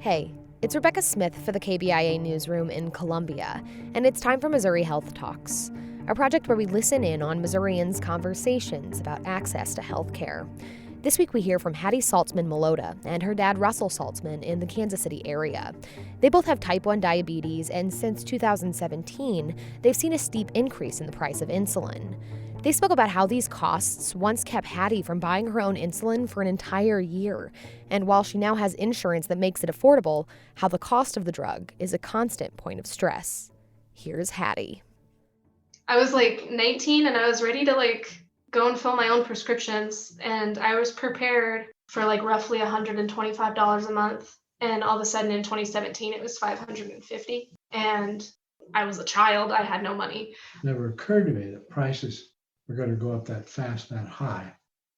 Hey, it's Rebecca Smith for the KBIA Newsroom in Columbia, and it's time for Missouri Health Talks, a project where we listen in on Missourians' conversations about access to health care. This week we hear from Hattie Saltzman Milota and her dad Russell Saltzman in the Kansas City area. They both have type 1 diabetes, and since 2017, they've seen a steep increase in the price of insulin. They spoke about how these costs once kept Hattie from buying her own insulin for an entire year, and while she now has insurance that makes it affordable, how the cost of the drug is a constant point of stress. Here's Hattie. I was 19 and I was ready to go and fill my own prescriptions, and I was prepared for roughly $125 a month, and all of a sudden in 2017 it was $550, and I was a child. I had no money. It never occurred to me that prices were going to go up that fast, that high.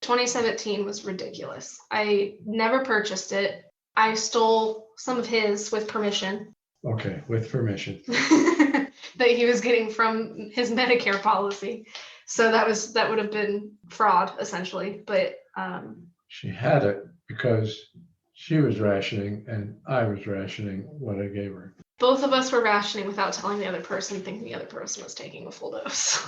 2017 was ridiculous. I never purchased it. I stole some of his with permission. Okay, with permission. That he was getting from his Medicare policy. So that would have been fraud, essentially. But she had it because she was rationing and I was rationing what I gave her. Both of us were rationing without telling the other person, thinking the other person was taking a full dose.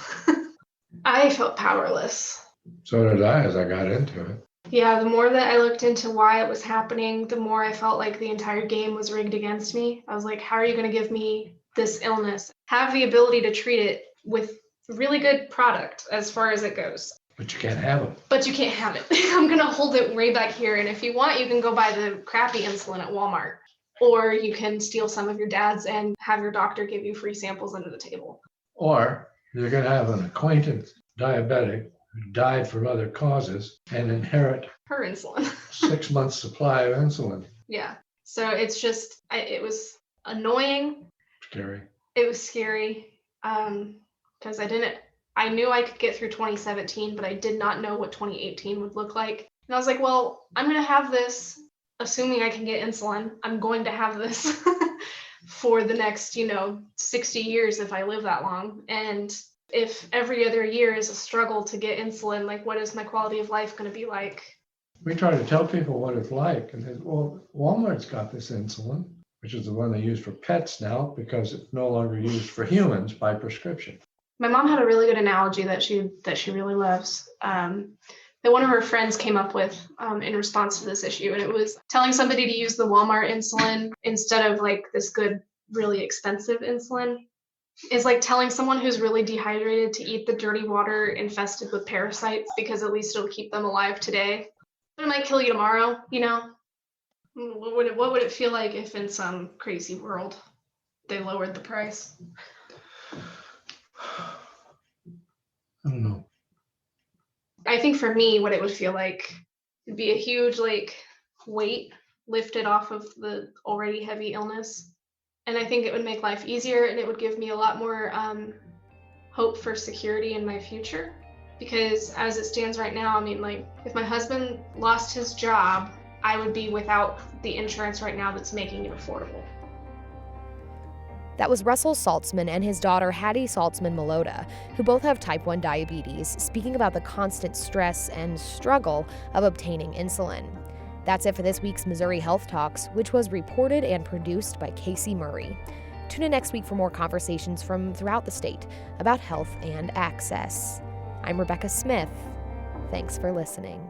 I felt powerless. So did I as I got into it. Yeah, the more that I looked into why it was happening, the more I felt like the entire game was rigged against me. I was like, how are you going to give me this illness? Have the ability to treat it with really good product as far as it goes. But you can't have it. But you can't have it. I'm going to hold it way back here. And if you want, you can go buy the crappy insulin at Walmart. Or you can steal some of your dad's and have your doctor give you free samples under the table. Or you're going to have an acquaintance, diabetic, who died from other causes and inherit her insulin. 6 months supply of insulin. Yeah. So it's just, it was annoying. Scary. It was scary. Because I knew I could get through 2017, but I did not know what 2018 would look like. And I was like, well, I'm going to have this, assuming I can get insulin. I'm going to have this for the next, 60 years if I live that long. And if every other year is a struggle to get insulin, what is my quality of life going to be like? We try to tell people what it's like, and they say, well, Walmart's got this insulin, which is the one they use for pets now because it's no longer used for humans by prescription. My mom had a really good analogy that she really loves, that one of her friends came up with in response to this issue, and it was telling somebody to use the Walmart insulin instead of this good, really expensive insulin. Is like telling someone who's really dehydrated to eat the dirty water infested with parasites because at least it'll keep them alive today. But it might kill you tomorrow, What would it feel like if in some crazy world they lowered the price? I don't know. I think for me, what it would feel like would be a huge weight lifted off of the already heavy illness. And I think it would make life easier, and it would give me a lot more hope for security in my future. Because as it stands right now, if my husband lost his job, I would be without the insurance right now that's making it affordable. That was Russell Saltzman and his daughter Hattie Saltzman Milota, who both have type 1 diabetes, speaking about the constant stress and struggle of obtaining insulin. That's it for this week's Missouri Health Talks, which was reported and produced by Casey Murray. Tune in next week for more conversations from throughout the state about health and access. I'm Rebecca Smith. Thanks for listening.